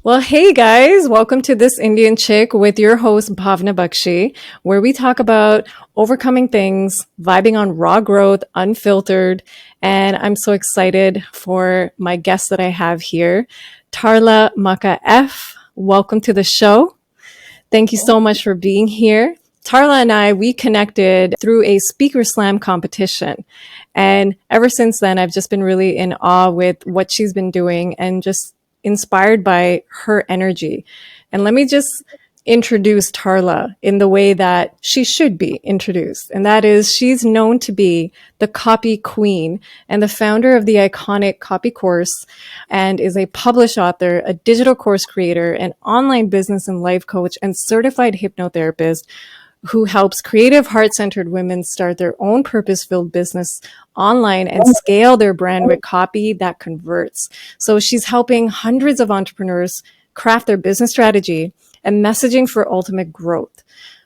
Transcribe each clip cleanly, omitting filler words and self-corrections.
Well, hey guys, welcome to This Indian Chick with your host, Bhavna Bakshi, where we talk about overcoming things, vibing on raw growth, unfiltered. And I'm so excited for my guest that I have here, Tarla Makaeff. Welcome to the show. Thank you so much for being here. Tarla and I, we connected through a speaker slam competition. And ever since then, I've just been really in awe with what she's been doing and just inspired by her energy. And let me just introduce Tarla in the way that she should be introduced. And that is, she's known to be the copy queen and the founder of the iconic copy course, and is a published author, a digital course creator, an online business and life coach, and certified hypnotherapist who helps creative, heart-centered women start their own purpose-filled business online and scale their brand with copy that converts. So she's helping hundreds of entrepreneurs craft their business strategy and messaging for ultimate growth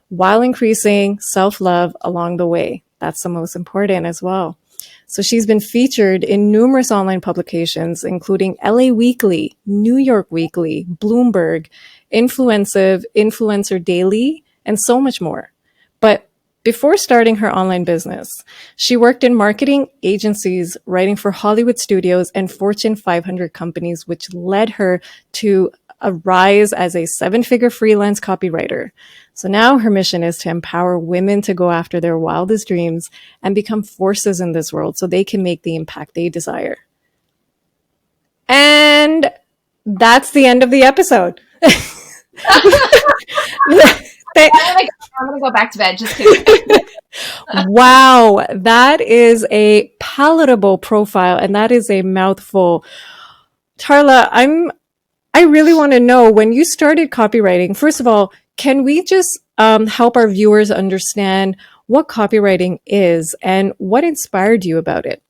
while increasing self-love along the way. That's the most important as well. So she's been featured in numerous online publications, including LA Weekly, New York Weekly, Bloomberg, Influencive, Influencer Daily, and so much more. But before starting her online business, she worked in marketing agencies, writing for Hollywood studios and Fortune 500 companies, which led her to a rise as a seven-figure freelance copywriter. So now her mission is to empower women to go after their wildest dreams and become forces in this world so they can make the impact they desire. And that's the end of the episode. I'm gonna go back to bed. Just kidding. Wow, that is a palatable profile, and that is a mouthful. Tarla, I really want to know, when you started copywriting, first of all, can we just help our viewers understand what copywriting is and what inspired you about it?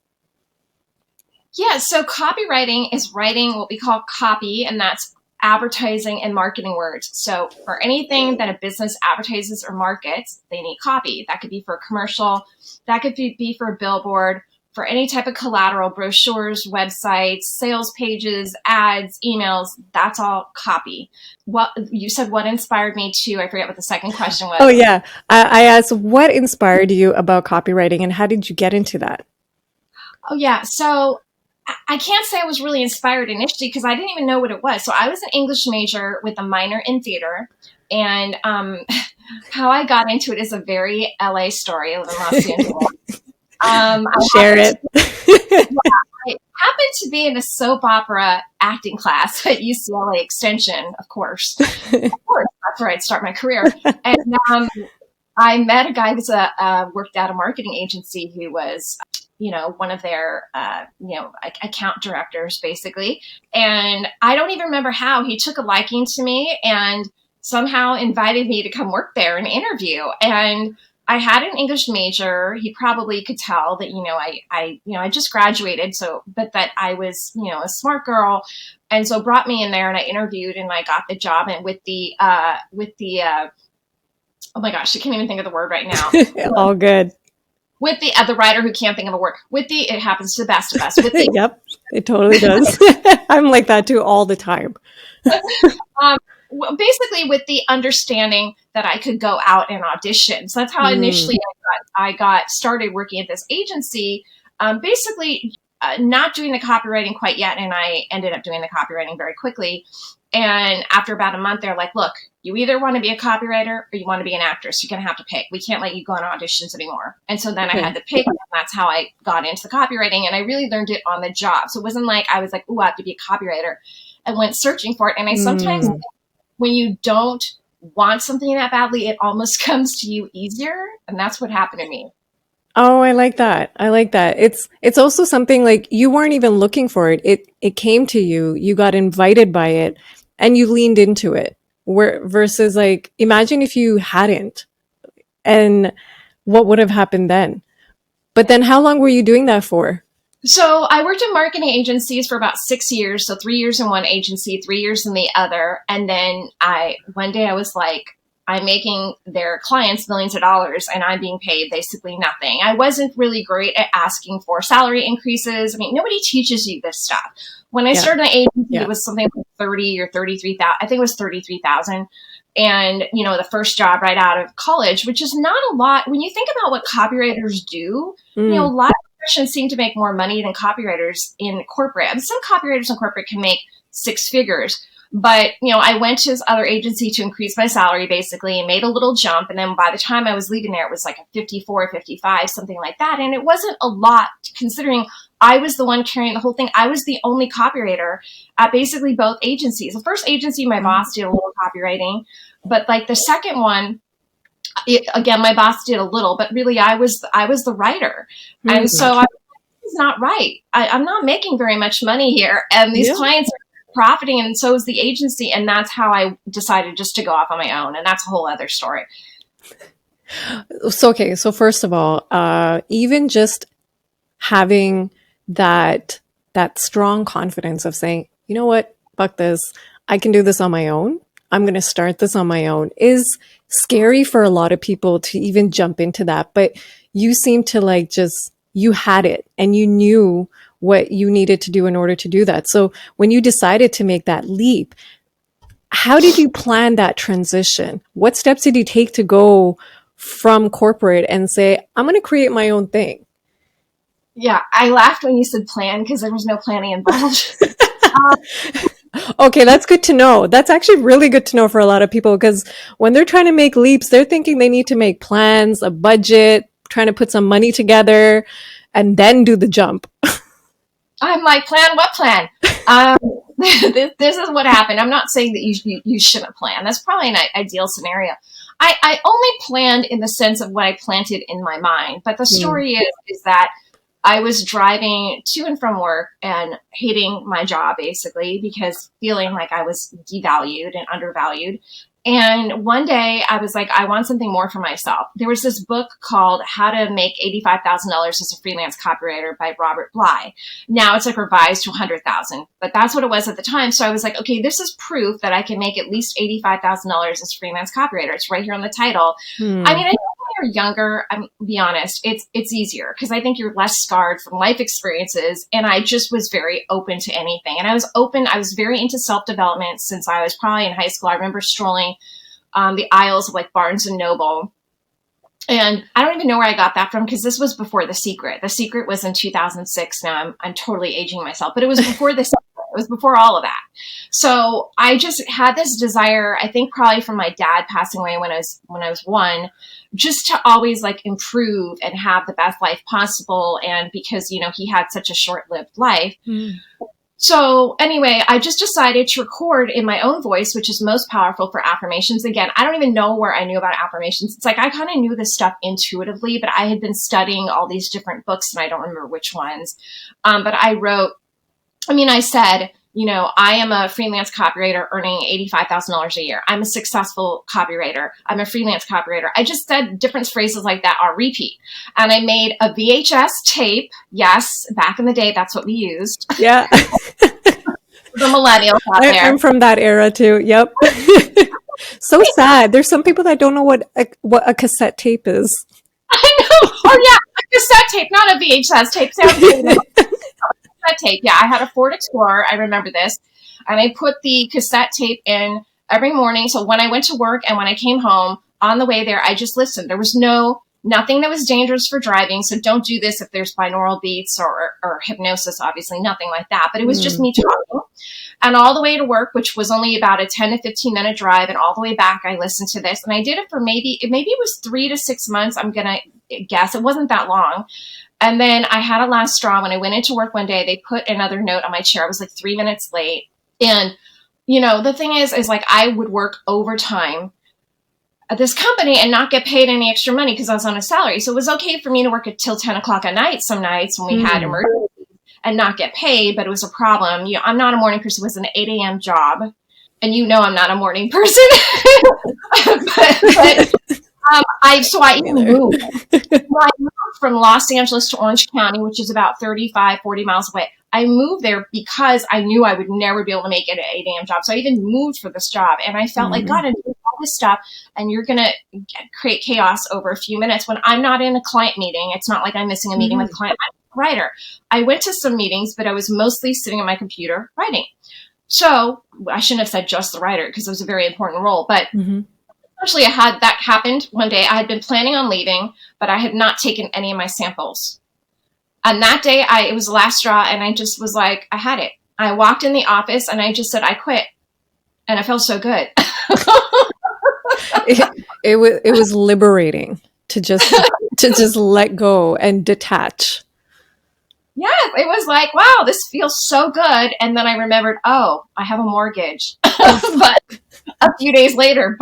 Yeah, so copywriting is writing what we call copy, and that's advertising and marketing words. So for anything that a business advertises or markets, they need copy. That could be for a commercial, that could be for a billboard, for any type of collateral, brochures, websites, sales pages, ads, emails, that's all copy. What you said, what inspired me to, I forget what the second question was. Oh, yeah. I asked, what inspired you about copywriting and how did you get into that? Oh, yeah. So I can't say I was really inspired initially because I didn't even know what it was. So I was an English major with a minor in theater. And how I got into it is a very LA story. I live in Los Angeles. Share it. I happened to be in a soap opera acting class at UCLA Extension, of course. Of course, that's where I'd start my career. And I met a guy who worked at a marketing agency who was one of their, account directors, basically. And I don't even remember how he took a liking to me and somehow invited me to come work there and interview. And I had an English major. He probably could tell that, I just graduated. But that I was, a smart girl. And so brought me in there and I interviewed and I got the job. And with the oh my gosh, I can't even think of the word right now. All good. With the writer who can't think of a word. It happens to the best of us. Yep, it totally does. I'm like that too all the time. Basically with the understanding that I could go out and audition. So that's how initially I got started working at this agency, not doing the copywriting quite yet. And I ended up doing the copywriting very quickly. And after about a month, they're like, look, you either want to be a copywriter or you want to be an actress. You're going to have to pick. We can't let you go on auditions anymore. And so then I had to pick. And that's how I got into the copywriting. And I really learned it on the job. So it wasn't like I was like, oh, I have to be a copywriter. I went searching for it. And I sometimes, when you don't want something that badly, it almost comes to you easier. And that's what happened to me. Oh, I like that. I like that. It's also something like you weren't even looking for it. It came to you. You got invited by it and you leaned into it. Versus like, imagine if you hadn't, and what would have happened then? But then how long were you doing that for? So I worked in marketing agencies for about 6 years. So 3 years in one agency, 3 years in the other. And then one day I was like, I'm making their clients millions of dollars and I'm being paid basically nothing. I wasn't really great at asking for salary increases. I mean, nobody teaches you this stuff. When I started an agency, it was something like 30 or 33,000. I think it was 33,000. And, the first job right out of college, which is not a lot. When you think about what copywriters do, a lot of professions seem to make more money than copywriters in corporate. I mean, some copywriters in corporate can make six figures. But, I went to this other agency to increase my salary basically and made a little jump. And then by the time I was leaving there, it was like a 54, 55, something like that. And it wasn't a lot considering I was the one carrying the whole thing. I was the only copywriter at basically both agencies. The first agency, my boss did a little copywriting, but like the second one, again, my boss did a little, but really I was the writer. And so this is not right. I'm not making very much money here. And these clients are profiting, and so is the agency. And that's how I decided just to go off on my own. And that's a whole other story. So, okay. So first of all, even just having that strong confidence of saying, you know what, fuck this, I can do this on my own. I'm going to start this on my own is scary for a lot of people to even jump into that. But you seem to you had it and you knew what you needed to do in order to do that. So when you decided to make that leap, how did you plan that transition? What steps did you take to go from corporate and say, I'm going to create my own thing? Yeah, I laughed when you said plan because there was no planning involved. Okay, that's good to know. That's actually really good to know for a lot of people because when they're trying to make leaps, they're thinking they need to make plans, a budget, trying to put some money together, and then do the jump. I'm like, plan? What plan? This is what happened. I'm not saying that you shouldn't plan. That's probably an ideal scenario. I only planned in the sense of what I planted in my mind. But the story is that I was driving to and from work and hating my job basically because feeling like I was devalued and undervalued. And one day I was like, I want something more for myself. There was this book called How to Make $85,000 as a Freelance Copywriter by Robert Bly. Now it's like revised to 100,000, but that's what it was at the time. So I was like, okay, this is proof that I can make at least $85,000 as a freelance copywriter. It's right here on the title. I mean, I think when you're younger, I'm be honest, it's easier because I think you're less scarred from life experiences. And I just was very open to anything. And I was very into self-development since I was probably in high school. I remember strolling the aisles of like Barnes and Noble. And I don't even know where I got that from because this was before The Secret. The Secret was in 2006. Now I'm totally aging myself, but it was before The Secret. It was before all of that. So I just had this desire, I think probably from my dad passing away when I was one, just to always like improve and have the best life possible. And because, he had such a short-lived life. So anyway, I just decided to record in my own voice, which is most powerful for affirmations. Again, I don't even know where I knew about affirmations. It's like I kind of knew this stuff intuitively, but I had been studying all these different books and I don't remember which ones. But I said, I am a freelance copywriter earning $85,000 a year. I'm a successful copywriter. I'm a freelance copywriter. I just said different phrases like that on repeat. And I made a VHS tape. Yes, back in the day, that's what we used. Yeah. The millennials out there. I'm from that era too. Yep. So sad. There's some people that don't know what a cassette tape is. I know. Oh yeah, a cassette tape, not a VHS tape. Sounds good. Tape. Yeah, I had a Ford Explorer. I remember this. And I put the cassette tape in every morning. So when I went to work and when I came home on the way there, I just listened. There was nothing that was dangerous for driving. So don't do this if there's binaural beats or hypnosis, obviously nothing like that. But it was just me talking. And all the way to work, which was only about a 10 to 15 minute drive. And all the way back, I listened to this. And I did it for maybe it was 3 to 6 months. I'm going to guess. It wasn't that long. And then I had a last straw. When I went into work one day, they put another note on my chair. I was like 3 minutes late. And, the thing is like I would work overtime at this company and not get paid any extra money because I was on a salary. So it was okay for me to work until 10 o'clock at night some nights when we had emergencies and not get paid, but it was a problem. I'm not a morning person. It was an 8 a.m. job. And I'm not a morning person. but I even moved. I moved from Los Angeles to Orange County, which is about 35, 40 miles away. I moved there because I knew I would never be able to make it an 8 a.m. job. So I even moved for this job. And I felt like, God, I'm doing all all this stuff and you're going to create chaos over a few minutes when I'm not in a client meeting. It's not like I'm missing a meeting with a client. I'm a writer. I went to some meetings, but I was mostly sitting at my computer writing. So I shouldn't have said just the writer because it was a very important role, but actually I had that happened one day. I had been planning on leaving, but I had not taken any of my samples. And that day it was the last straw. And I just was like, I had it. I walked in the office and I just said, I quit. And I felt so good. it was liberating to just let go and detach. Yeah, it was like, wow, this feels so good. And then I remembered, oh, I have a mortgage. But a few days later,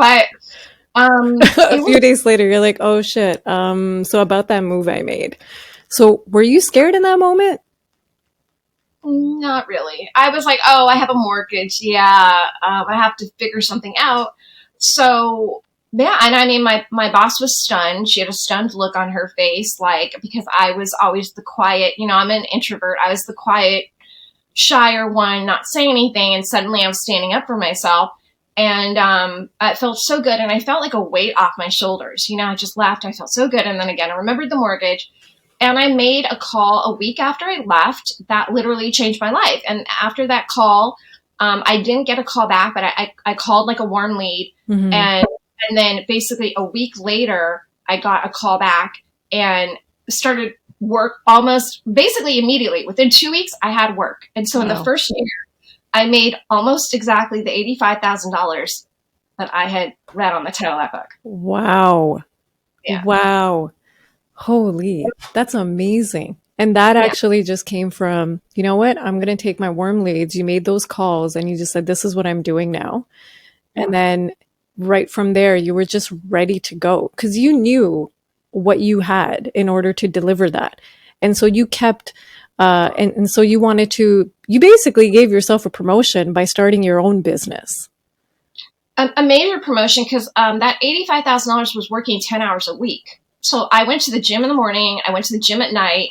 a few days later, you're like, oh shit. So about that move I made. So were you scared in that moment? Not really. I was like, oh, I have a mortgage. Yeah, I have to figure something out. So yeah, and I mean, my boss was stunned. She had a stunned look on her face, like, because I was always the quiet, I'm an introvert. I was the quiet, shyer one, not saying anything. And suddenly I was standing up for myself. And it felt so good. And I felt like a weight off my shoulders. I just laughed. I felt so good. And then again, I remembered the mortgage. And I made a call a week after I left that literally changed my life. And after that call, I didn't get a call back, but I called like a warm lead. And then basically a week later, I got a call back and started work almost basically immediately. Within 2 weeks, I had work. And so in the first year, I made almost exactly the $85,000 that I had read on the title of that book. Wow. Yeah. Wow. Holy, that's amazing. And that actually just came from, you know what, I'm going to take my warm leads. You made those calls and you just said, this is what I'm doing now. And then right from there, you were just ready to go because you knew what you had in order to deliver that. And so you kept, and so you you basically gave yourself a promotion by starting your own business. A major promotion because that $85,000 was working 10 hours a week. So I went to the gym in the morning. I went to the gym at night.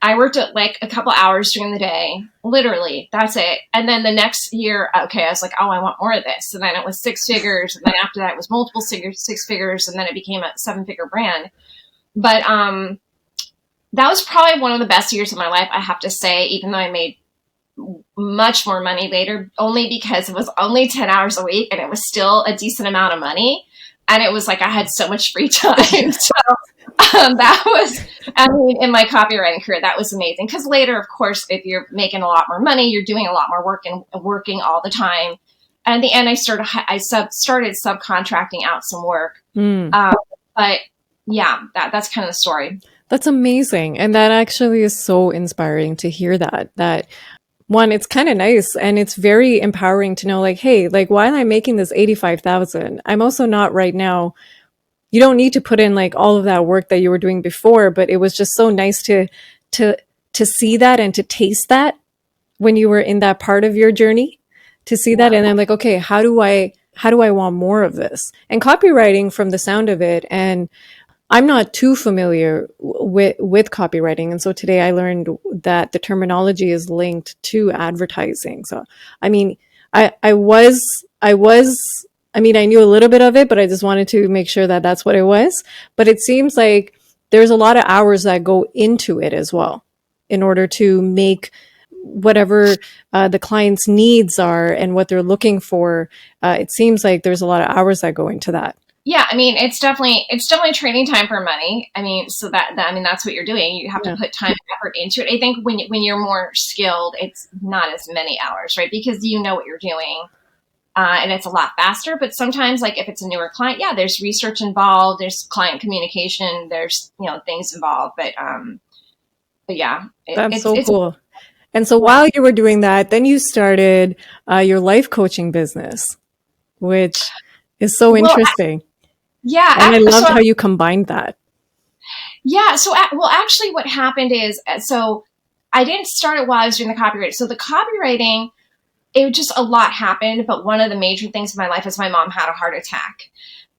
I worked at like a couple hours during the day. Literally, that's it. And then the next year, okay, I was like, oh, I want more of this. And then it was 6 figures. And then after that, it was multiple 6 figures. And then it became a 7-figure brand. But that was probably one of the best years of my life, I have to say, even though I made much more money later, only because it was only 10 hours a week and it was still a decent amount of money. And it was like I had so much free time. So that was, in my copywriting career, that was amazing. Because later, of course, if you're making a lot more money, you're doing a lot more work and working all the time. And in the end, I started subcontracting out some work. But yeah, that's kind of the story. That's amazing. And that actually is so inspiring to hear that one, it's kind of nice and it's very empowering to know like, hey, like while I'm making this 85,000, I'm also not right now. You don't need to put in like all of that work that you were doing before, but it was just so nice to see that and to taste that when you were in that part of your journey, to see that. And I'm like, okay, how do I want more of this? And copywriting, from the sound of it, and I'm not too familiar with copywriting. And so today I learned that the terminology is linked to advertising. So, I mean, I knew a little bit of it, but I just wanted to make sure that that's what it was. But it seems like there's a lot of hours that go into it as well in order to make whatever the client's needs are and what they're looking for. It seems like there's a lot of hours that go into that. Yeah, it's definitely trading time for money. So that's what you're doing. You have to put time and effort into it. I think when you're more skilled, it's not as many hours, right? Because you know what you're doing, and it's a lot faster. But sometimes, like if it's a newer client, there's research involved, there's client communication, there's things involved. But yeah, that's so cool. And so while you were doing that, then you started your life coaching business, which is so interesting. And I loved how you combined that. Yeah. So, actually what happened is, so I didn't start it while I was doing the copywriting. So the copywriting, it just a lot happened. But one of the major things in my life is my mom had a heart attack.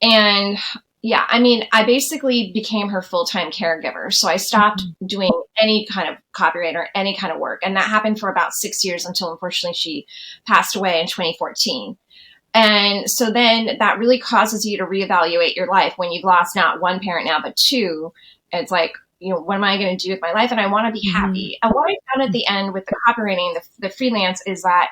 And I basically became her full-time caregiver. So I stopped doing any kind of copyright or any kind of work. And that happened for about 6 years until unfortunately she passed away in 2014. And so then that really causes you to reevaluate your life when you've lost not one parent now, but two. It's like, what am I going to do with my life? And I want to be happy. And what I found at the end with the copywriting, the freelance, is that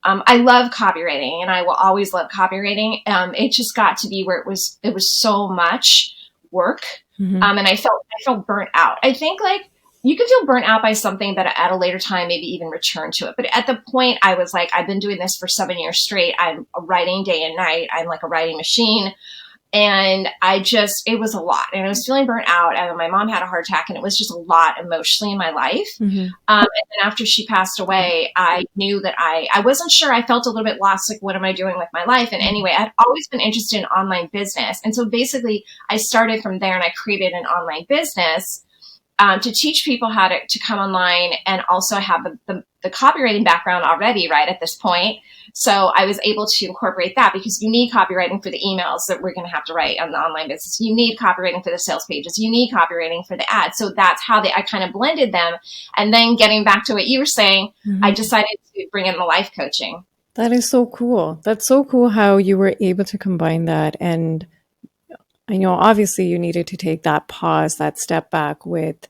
I love copywriting, and I will always love copywriting. It just got to be where it was so much work. And I felt burnt out. I think like you can feel burnt out by something, but at a later time, maybe even return to it. But at the point I was like, I've been doing this for 7 years straight. I'm writing day and night. I'm like a writing machine. And it was a lot, and I was feeling burnt out, and my mom had a heart attack, and it was just a lot emotionally in my life. And then after she passed away, I knew that I wasn't sure. I felt a little bit lost. Like, what am I doing with my life? And anyway, I'd always been interested in online business. And so basically I started from there, and I created an online business to teach people how to come online, and also have the copywriting background already right at this point. So I was able to incorporate that, because you need copywriting for the emails that we're going to have to write on the online business. You need copywriting for the sales pages. You need copywriting for the ads. So that's how I kind of blended them. And then getting back to what you were saying, I decided to bring in the life coaching. That is so cool. That's so cool how you were able to combine that. And I know obviously you needed to take that pause, that step back with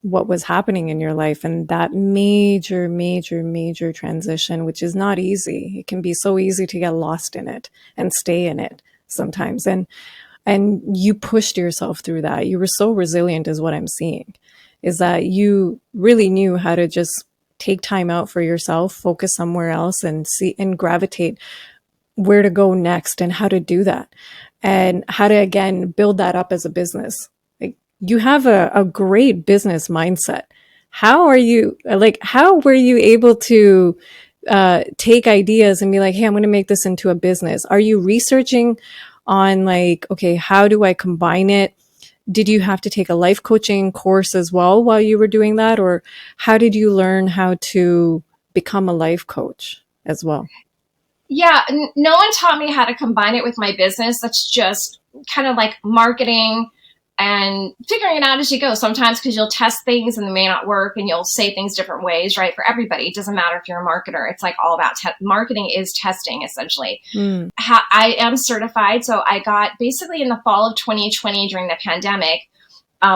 what was happening in your life, and that major, major, major transition, which is not easy. It can be so easy to get lost in it and stay in it sometimes. And you pushed yourself through that. You were so resilient, is what I'm seeing, is that you really knew how to just take time out for yourself, focus somewhere else, and see and gravitate where to go next and how to do that, and how to, again, build that up as a business. Like, you have a great business mindset. How were you able to take ideas and be like, hey, I'm going to make this into a business? Are you researching on like, okay, how do I combine it? Did you have to take a life coaching course as well while you were doing that? Or how did you learn how to become a life coach as well? Yeah, no one taught me how to combine it with my business. That's just kind of like marketing and figuring it out as you go sometimes, because you'll test things and they may not work, and you'll say things different ways, right? For everybody. It doesn't matter if you're a marketer. It's like all about marketing is testing, essentially. I am certified. So I got basically in the fall of 2020 during the pandemic,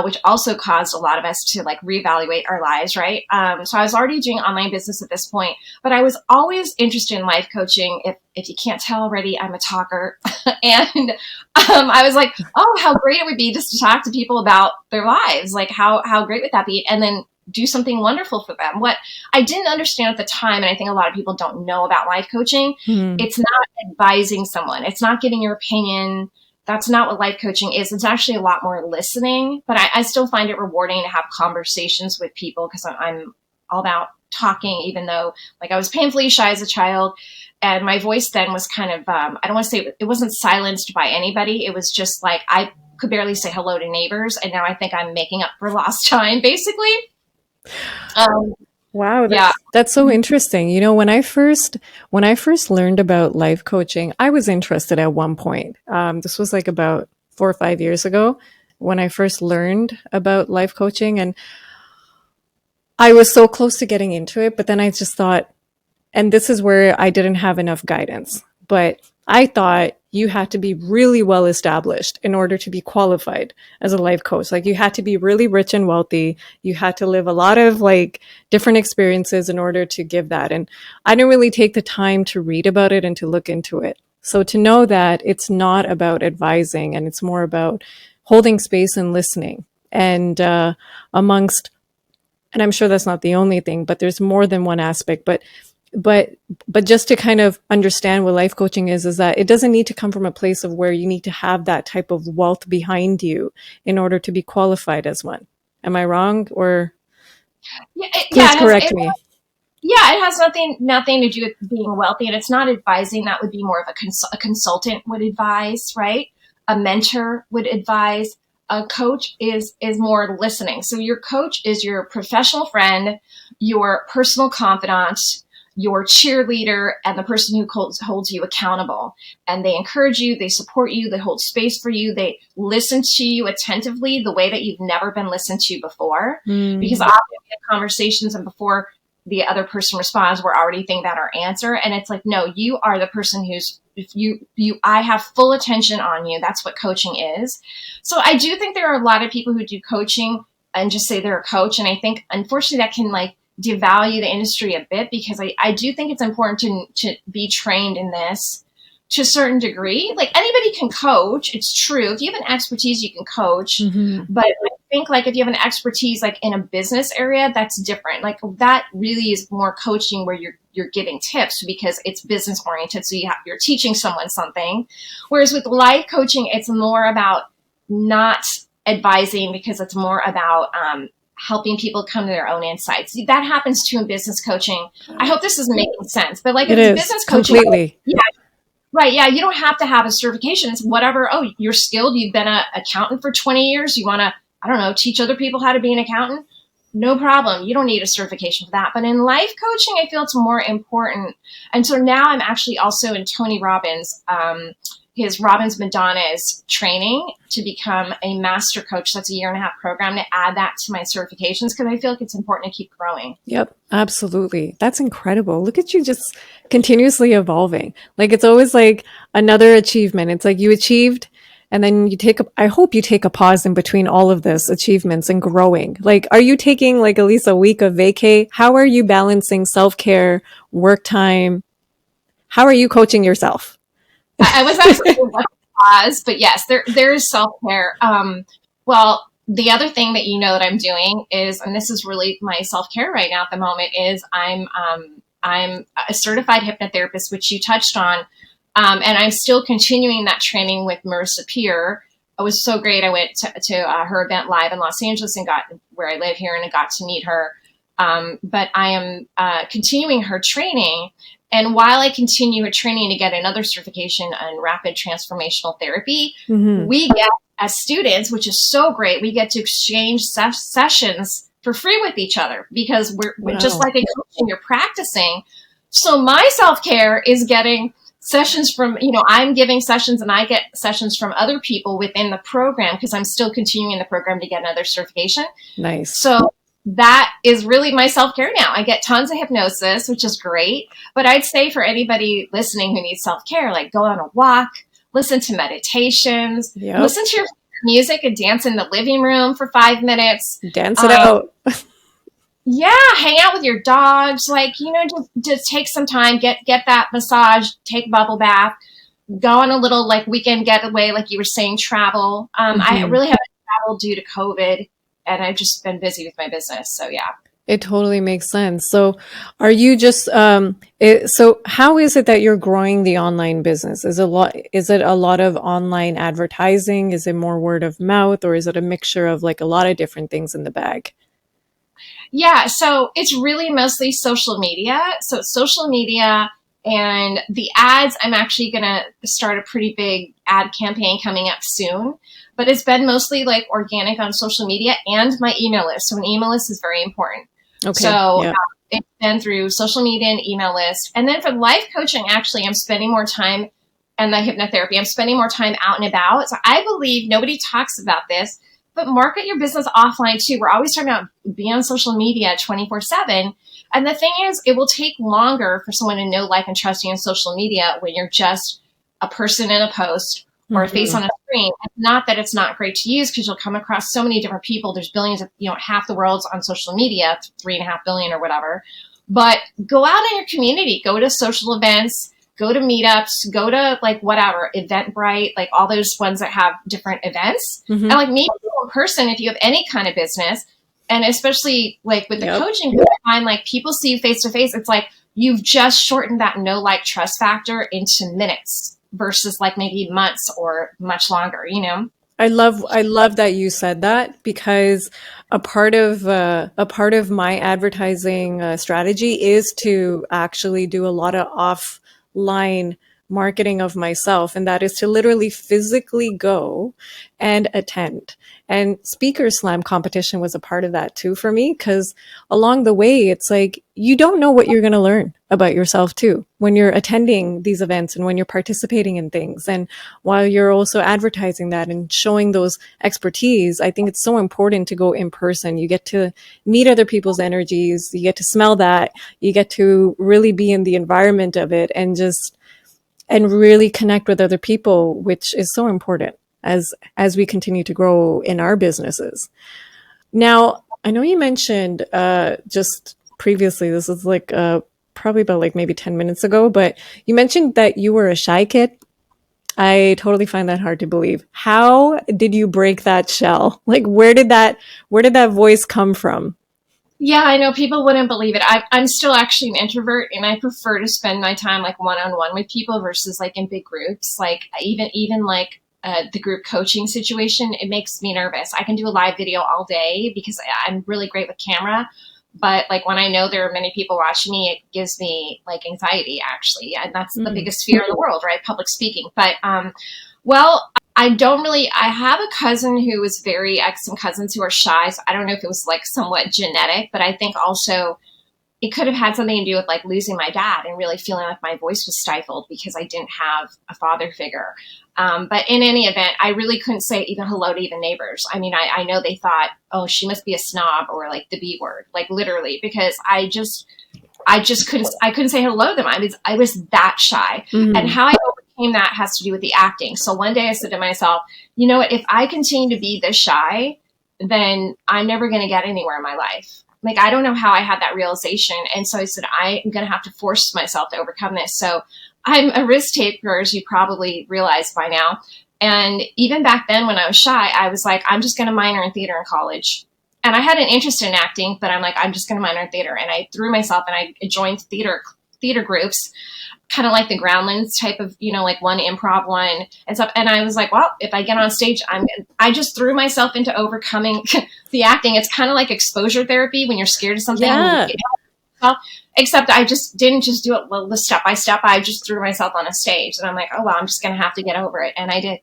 which also caused a lot of us to like reevaluate our lives, right? So I was already doing online business at this point, but I was always interested in life coaching. If you can't tell already, I'm a talker. And I was like, oh, how great it would be just to talk to people about their lives. Like, how great would that be? And then do something wonderful for them. What I didn't understand at the time, and I think a lot of people don't know about life coaching, it's not advising someone. It's not giving your opinion. That's not what life coaching is. It's actually a lot more listening, but I still find it rewarding to have conversations with people, because I'm all about talking, even though like I was painfully shy as a child, and my voice then was kind of, I don't want to say it wasn't silenced by anybody. It was just like, I could barely say hello to neighbors. And now I think I'm making up for lost time, basically. Wow, that's so interesting. You know, when I first learned about life coaching, I was interested at one point. This was like about 4 or 5 years ago when I first learned about life coaching, and I was so close to getting into it, but then I just thought, and this is where I didn't have enough guidance, but I thought you had to be really well established in order to be qualified as a life coach. Like, you had to be really rich and wealthy. You had to live a lot of like different experiences in order to give that. And I didn't really take the time to read about it and to look into it. So to know that it's not about advising, and it's more about holding space and listening, and amongst, and I'm sure that's not the only thing, but there's more than one aspect, but just to kind of understand what life coaching is that it doesn't need to come from a place of where you need to have that type of wealth behind you in order to be qualified as one. Am I wrong? Or please correct me. Yeah, it has nothing to do with being wealthy, and it's not advising. That would be more of a consultant would advise, right? A mentor would advise. A coach is more listening. So your coach is your professional friend, your personal confidant, your cheerleader, and the person who holds you accountable. And they encourage you, they support you, they hold space for you, they listen to you attentively the way that you've never been listened to before. Because often we have conversations, and before the other person responds, we're already thinking about our answer. And it's like, no, you are the person who's I have full attention on you. That's what coaching is. So I do think there are a lot of people who do coaching and just say they're a coach. And I think, unfortunately, that can like devalue the industry a bit, because I do think it's important to be trained in this to a certain degree. Like, anybody can coach. It's true. If you have an expertise, you can coach. But I think like if you have an expertise like in a business area, that's different. Like, that really is more coaching, where you're giving tips because it's business oriented. So you're teaching someone something. Whereas with life coaching, it's more about not advising, because it's more about helping people come to their own insights. That happens too in business coaching. I hope this is making sense. But like, It it's is business coaching. completely. Yeah. Right. Yeah. You don't have to have a certification. It's whatever. Oh, you're skilled. You've been an accountant for 20 years. You want to, I don't know, teach other people how to be an accountant. No problem. You don't need a certification for that. But in life coaching, I feel it's more important. And so now I'm actually also in Tony Robbins, his Robbins Madonna's training to become a master coach. That's a 1.5-year program, to add that to my certifications, because I feel like it's important to keep growing. Yep, absolutely. That's incredible. Look at you just continuously evolving. Like, it's always like another achievement. It's like you achieved, and then I hope you take a pause in between all of this achievements and growing. Like, are you taking like at least a week of vacay? How are you balancing self-care, work time? How are you coaching yourself? I was actually pause, but yes, there is self-care. Well, the other thing that you know that I'm doing is, and this is really my self-care right now at the moment, is I'm a certified hypnotherapist, which you touched on, and I'm still continuing that training with Marissa Peer. It was so great. I went to her event live in Los Angeles and got where I live here, and I got to meet her. But I am continuing her training. And while I continue a training to get another certification in rapid transformational therapy, we get, as students, which is so great, we get to exchange sessions for free with each other, because we're just like a coaching, you're practicing. So my self-care is getting sessions from, I'm giving sessions, and I get sessions from other people within the program, because I'm still continuing the program to get another certification. Nice. So that is really my self-care now. I get tons of hypnosis, which is great. But I'd say for anybody listening who needs self-care, like, go on a walk, listen to meditations, listen to your music, and dance in the living room for 5 minutes. Dance it out. Yeah, hang out with your dogs. Like, just take some time, get that massage, take a bubble bath, go on a little like weekend getaway, like you were saying, travel. I really haven't traveled due to COVID. And I've just been busy with my business. So, yeah. It totally makes sense. So are you just, so how is it that you're growing the online business? Is it a lot of online advertising? Is it more word of mouth, or is it a mixture of like a lot of different things in the bag? Yeah. So it's really mostly social media. So social media and the ads, I'm actually going to start a pretty big ad campaign coming up soon. But it's been mostly like organic on social media and my email list. So an email list is very important. Okay. So it's been through social media and email list. And then for life coaching, actually, I'm spending more time, and the hypnotherapy, I'm spending more time out and about. So I believe nobody talks about this, but market your business offline too. We're always talking about being on social media 24/7. And the thing is, it will take longer for someone to know, like, and trust you on social media when you're just a person in a post or a face on a screen. It's not that it's not great to use, because you'll come across so many different people. There's billions of, half the world's on social media, 3.5 billion or whatever. But go out in your community, go to social events, go to meetups, go to like whatever, Eventbrite, like all those ones that have different events. And like meet people in person if you have any kind of business. And especially like with the coaching, I find like people see you face to face. It's like you've just shortened that know, like, trust factor into minutes versus like maybe months or much longer, I love that you said that, because a part of my advertising strategy is to actually do a lot of offline marketing of myself, and that is to literally physically go and attend. And Speaker Slam competition was a part of that too for me, because along the way, it's like you don't know what you're going to learn about yourself too when you're attending these events and when you're participating in things. And while you're also advertising that and showing those expertise, I think it's so important to go in person. You get to meet other people's energies, you get to smell that, you get to really be in the environment of it, and just and really connect with other people, which is so important as we continue to grow in our businesses. Now, I know you mentioned just previously, this is like probably about like maybe 10 minutes ago, but you mentioned that you were a shy kid. I totally find that hard to believe. How did you break that shell? Like where did that voice come from? Yeah, I know people wouldn't believe it. I'm still actually an introvert, and I prefer to spend my time like one on one with people versus like in big groups. Like even like the group coaching situation, it makes me nervous. I can do a live video all day because I'm really great with camera, but like when I know there are many people watching me, it gives me like anxiety actually, and that's the Mm. biggest fear in the world, right? Public speaking. But well, I don't really. I have a cousin who is very. I have some cousins who are shy, so I don't know if it was like somewhat genetic, but I think also it could have had something to do with like losing my dad and really feeling like my voice was stifled because I didn't have a father figure. But in any event, I really couldn't say even hello to even neighbors. I mean, I know they thought, oh, she must be a snob or like the B word, like literally, because I just couldn't say hello to them. I was that shy. And Mm. how I overcame that has to do with the acting. So one day I said to myself, you know what, if I continue to be this shy, then I'm never going to get anywhere in my life. Like, I don't know how I had that realization. And so I said, I am going to have to force myself to overcome this. So I'm a risk taker, as you probably realize by now. And even back then when I was shy, I was like, I'm just going to minor in theater in college. And I had an interest in acting, but I'm like, I'm just going to minor in theater. And I threw myself and I joined theater groups, kind of like the Groundlings type of, like one improv one and stuff. And I was like, well, if I get on stage, I just threw myself into overcoming the acting. It's kind of like exposure therapy when you're scared of something. Yeah. Except I just didn't just do it the step by step. I just threw myself on a stage and I'm like, oh, well, I'm just going to have to get over it. And I did.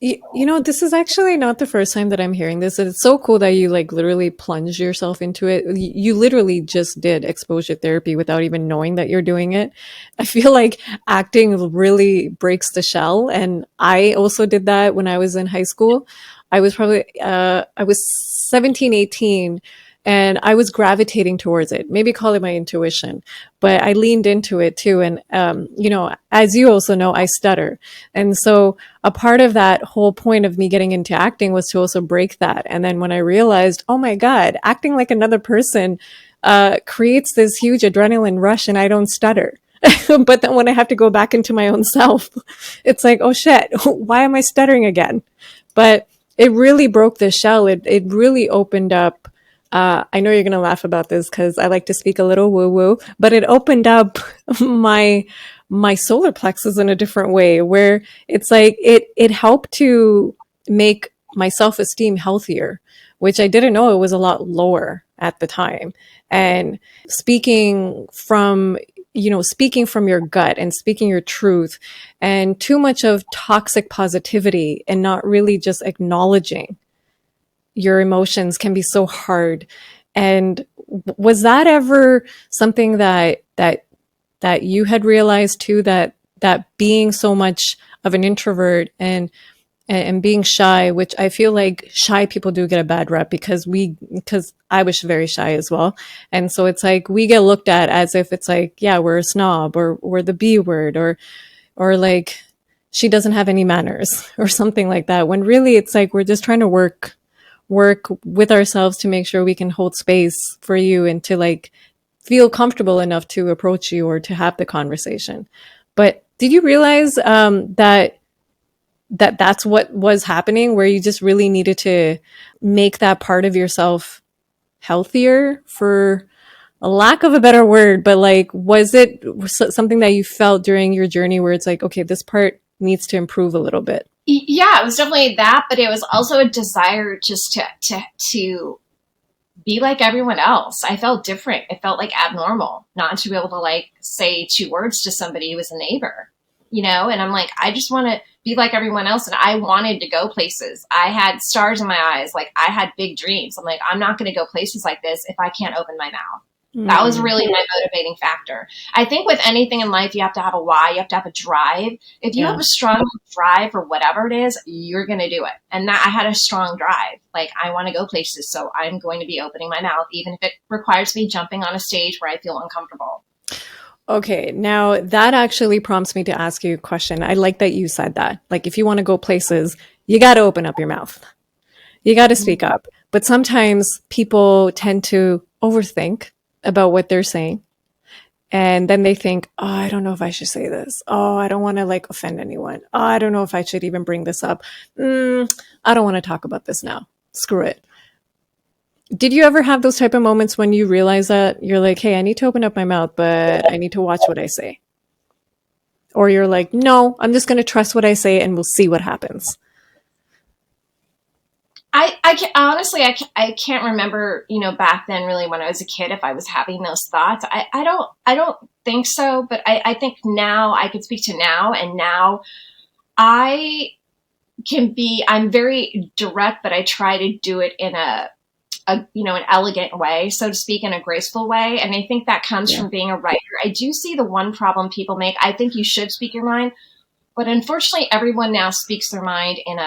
You know, this is actually not the first time that I'm hearing this. It's so cool that you like literally plunge yourself into it. You literally just did exposure therapy without even knowing that you're doing it. I feel like acting really breaks the shell. And I also did that when I was in high school. I was 17, 18, and I was gravitating towards it. Maybe call it my intuition, but I leaned into it too. And, as you also know, I stutter. And so a part of that whole point of me getting into acting was to also break that. And then when I realized, oh my God, acting like another person creates this huge adrenaline rush and I don't stutter. But then when I have to go back into my own self, it's like, oh shit, why am I stuttering again? But it really broke the shell. It really opened up. I know you're going to laugh about this because I like to speak a little woo woo, but it opened up my solar plexus in a different way where it's like it helped to make my self-esteem healthier, which I didn't know it was a lot lower at the time. And speaking from speaking from your gut and speaking your truth, and too much of toxic positivity and not really just acknowledging your emotions can be so hard. And was that ever something that you had realized too, that being so much of an introvert and being shy, which I feel like shy people do get a bad rep because I was very shy as well. And so it's like we get looked at as if it's like, yeah, we're a snob or we're the B word or like she doesn't have any manners or something like that. When really it's like we're just trying to work with ourselves to make sure we can hold space for you and to like feel comfortable enough to approach you or to have the conversation. But did you realize that's what was happening, where you just really needed to make that part of yourself healthier, for a lack of a better word? But like, was it something that you felt during your journey where it's like, okay, this part needs to improve a little bit? Yeah, it was definitely that, but it was also a desire just to be like everyone else. I felt different. It felt like abnormal not to be able to like say two words to somebody who was a neighbor, and I'm like, I just want to be like everyone else. And I wanted to go places. I had stars in my eyes. Like, I had big dreams. I'm like, I'm not going to go places like this if I can't open my mouth. That was really my motivating factor. I think with anything in life, you have to have a why. You have to have a drive. If you Yeah. have a strong drive for whatever it is, you're going to do it. And that I had a strong drive. Like, I want to go places, so I'm going to be opening my mouth, even if it requires me jumping on a stage where I feel uncomfortable. Okay, now that actually prompts me to ask you a question. I like that you said that. Like, if you want to go places, you got to open up your mouth. You got to speak up. But sometimes people tend to overthink about what they're saying. And then they think, oh, I don't know if I should say this. Oh, I don't want to like offend anyone. Oh, I don't know if I should even bring this up. I don't want to talk about this now. Screw it. Did you ever have those type of moments when you realize that you're like, hey, I need to open up my mouth, but I need to watch what I say? Or you're like, no, I'm just going to trust what I say and we'll see what happens. Honestly, I can't remember, back then really when I was a kid, if I was having those thoughts. I don't think so, but I think now I can speak to now, and now I I'm very direct, but I try to do it in an elegant way, so to speak, in a graceful way. And I think that comes from being a writer. I do see the one problem people make. I think you should speak your mind, but unfortunately everyone now speaks their mind in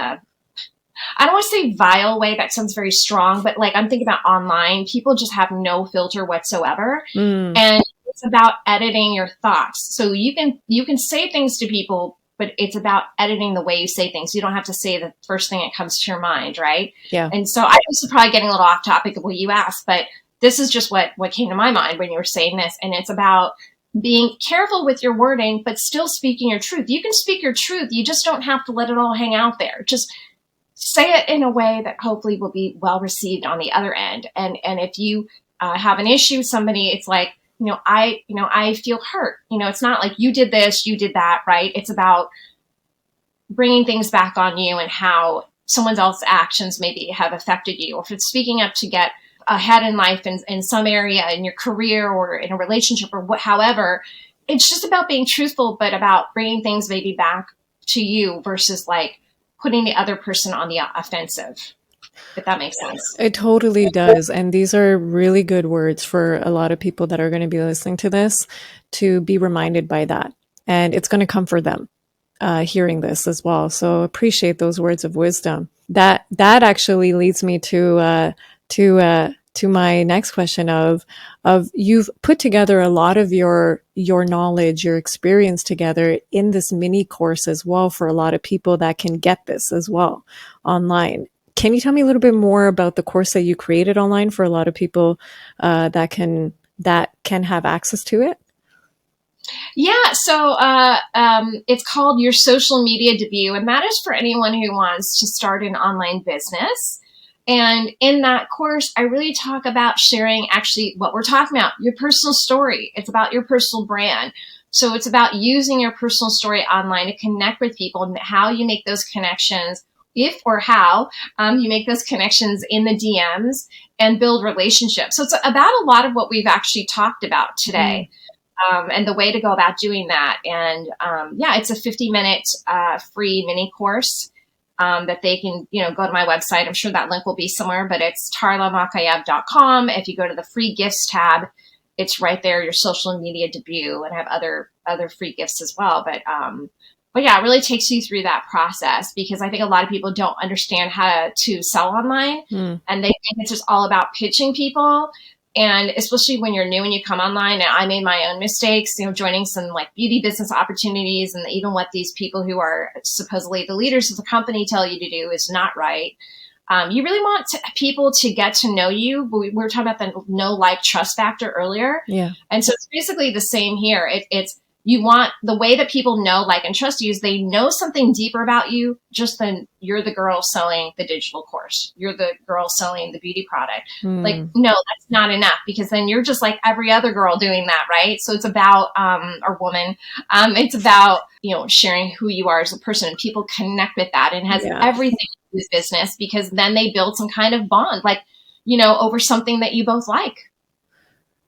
I don't want to say vile way. That sounds very strong, but like I'm thinking about online, people just have no filter whatsoever. And it's about editing your thoughts. So you can say things to people, but it's about editing the way you say things. You don't have to say the first thing that comes to your mind, right? Yeah. And so I was probably getting a little off topic of what you asked, but this is just what came to my mind when you were saying this. And it's about being careful with your wording, but still speaking your truth. You can speak your truth. You just don't have to let it all hang out there. Just say it in a way that hopefully will be well received on the other end. And if you have an issue with somebody, it's like, I feel hurt. It's not like you did this, you did that, right? It's about bringing things back on you and how someone else's actions maybe have affected you. Or if it's speaking up to get ahead in life in some area in your career or in a relationship or however, it's just about being truthful, but about bringing things maybe back to you versus like putting the other person on the offensive, if that makes sense. It totally does. And these are really good words for a lot of people that are going to be listening to this to be reminded by that. And it's going to comfort them hearing this as well. So appreciate those words of wisdom. That actually leads me to my next question of you've put together a lot of your knowledge, your experience together in this mini course as well for a lot of people that can get this as well online. Can you tell me a little bit more about the course that you created online for a lot of people that can have access to it? Yeah, so it's called Your Social Media Debut, and that is for anyone who wants to start an online business. And in that course, I really talk about sharing actually what we're talking about, your personal story. It's about your personal brand. So it's about using your personal story online to connect with people and how you make those connections, if or how you make those connections in the DMs and build relationships. So it's about a lot of what we've actually talked about today. And the way to go about doing that. And it's a 50-minute free mini course that they can, go to my website. I'm sure that link will be somewhere, but it's tarlamakaeff.com. If you go to the free gifts tab, it's right there, your social media debut, and I have other free gifts as well. But yeah, it really takes you through that process because I think a lot of people don't understand how to sell online and they think it's just all about pitching people. And especially when you're new and you come online, and I made my own mistakes, joining some like beauty business opportunities, and even what these people who are supposedly the leaders of the company tell you to do is not right. You really want people to get to know you. We were talking about the know, like, trust factor earlier. Yeah. And so it's basically the same here. It's you want the way that people know, like, and trust you is they know something deeper about you just than you're the girl selling the digital course. You're the girl selling the beauty product. Like, no, that's not enough because then you're just like every other girl doing that, right? So it's about, or woman, it's about, sharing who you are as a person, and people connect with that, and has everything to do with business because then they build some kind of bond, like, over something that you both like.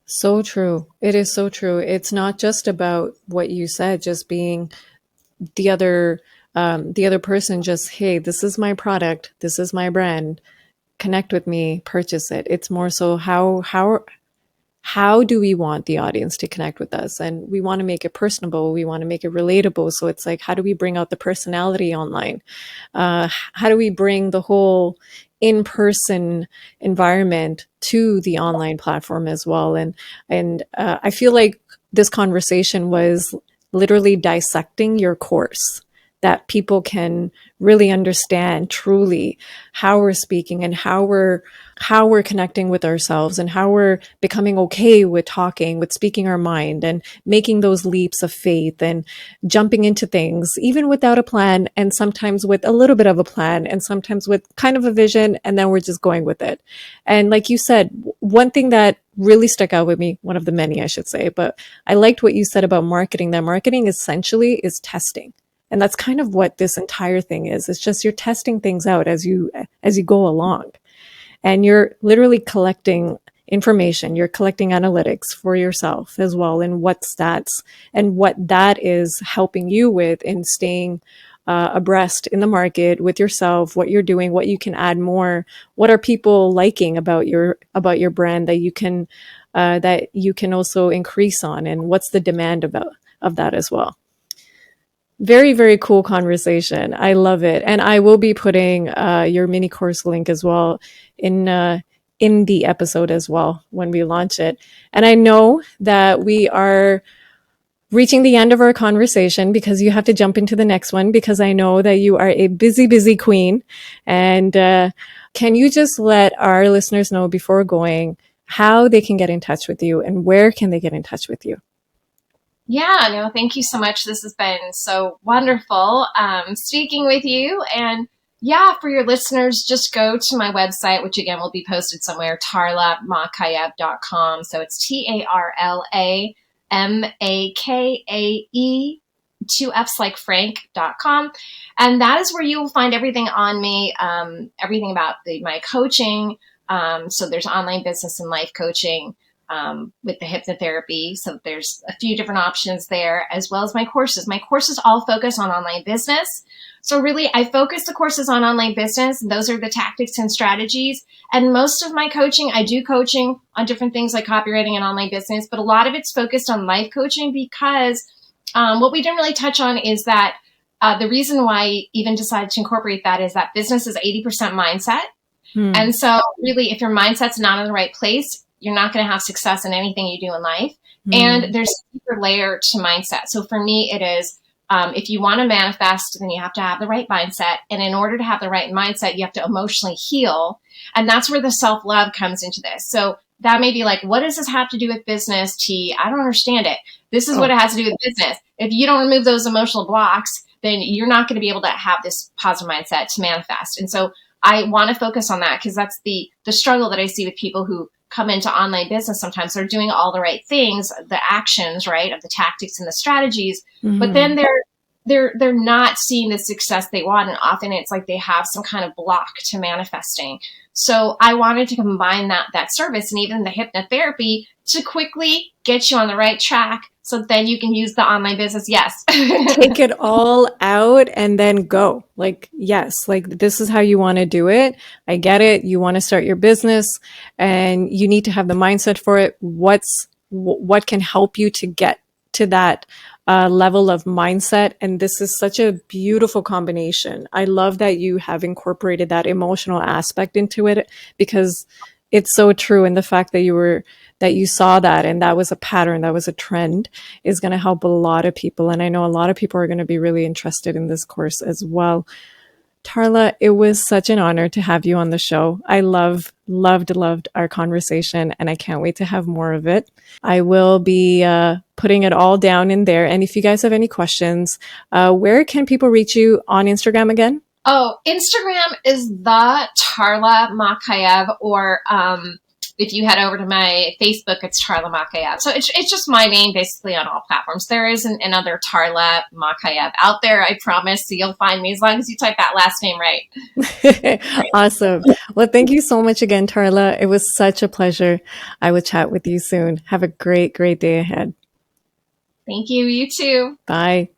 So true. It is so true. It's not just about what you said, just being the other person, just, hey, this is my product. This is my brand. Connect with me, purchase it. It's more so how do we want the audience to connect with us? And we want to make it personable. We want to make it relatable. So it's like, how do we bring out the personality online? How do we bring the whole in-person environment to the online platform as well? And I feel like this conversation was literally dissecting your course, that people can really understand truly how we're speaking and how we're connecting with ourselves and how we're becoming okay with talking, with speaking our mind and making those leaps of faith and jumping into things, even without a plan, and sometimes with a little bit of a plan, and sometimes with kind of a vision, and then we're just going with it. And like you said, one thing that really stuck out with me, one of the many, I should say, but I liked what you said about marketing, that marketing essentially is testing. And that's kind of what this entire thing is. It's just you're testing things out as you go along. And you're literally collecting information. You're collecting analytics for yourself as well, and what stats and what that is helping you with in staying abreast in the market with yourself, what you're doing, what you can add more, what are people liking about your brand that you can also increase on, and what's the demand of that as well. Very, very cool conversation. I love it. And I will be putting your mini course link as well in the episode as well when we launch it. And I know that we are reaching the end of our conversation because you have to jump into the next one, because I know that you are a busy, busy queen. And can you just let our listeners know before going how they can get in touch with you, and where can they get in touch with you? Yeah, no, thank you so much. This has been so wonderful speaking with you. And yeah, for your listeners, just go to my website, which again will be posted somewhere, tarlamakaeff.com. So it's TarlaMakae, 2Fs like Frank.com. And that is where you will find everything on me, everything about my coaching. So there's online business and life coaching. With the hypnotherapy. So there's a few different options there, as well as my courses. My courses all focus on online business. So really, I focus the courses on online business, and those are the tactics and strategies. And most of my coaching, I do coaching on different things like copywriting and online business, but a lot of it's focused on life coaching, because what we didn't really touch on is that the reason why I even decided to incorporate that is that business is 80% mindset. And so really, if your mindset's not in the right place, you're not going to have success in anything you do in life. And there's a deeper layer to mindset. So for me, it is, if you want to manifest, then you have to have the right mindset. And in order to have the right mindset, you have to emotionally heal. And that's where the self-love comes into this. So that may be like, what does this have to do with business, T? I don't understand it. This is what it has to do with business. If you don't remove those emotional blocks, then you're not going to be able to have this positive mindset to manifest. And so I want to focus on that, because that's the struggle that I see with people who come into online business. Sometimes they're doing all the right things, the actions, right, of the tactics and the strategies, but then they're not seeing the success they want. And often it's like they have some kind of block to manifesting. So I wanted to combine that service and even the hypnotherapy to quickly get you on the right track, so then you can use the online business. Yes. Take it all out and then go. Like, yes, like this is how you want to do it. I get it. You want to start your business and you need to have the mindset for it. What can help you to get to that level of mindset? And this is such a beautiful combination. I love that you have incorporated that emotional aspect into it, because it's so true. And the fact that you saw that, and that was a pattern, that was a trend, is going to help a lot of people. And I know a lot of people are going to be really interested in this course as well. Tarla, it was such an honor to have you on the show. I loved our conversation, and I can't wait to have more of it. I will be putting it all down in there. And if you guys have any questions, where can people reach you on Instagram again? Oh, Instagram is the Tarla Makaeff, or if you head over to my Facebook, it's Tarla Makaeff. So it's just my name basically on all platforms. There isn't another Tarla Makaeff out there, I promise. So you'll find me as long as you type that last name right. Awesome. Well, thank you so much again, Tarla. It was such a pleasure. I will chat with you soon. Have a great, great day ahead. Thank you. You too. Bye.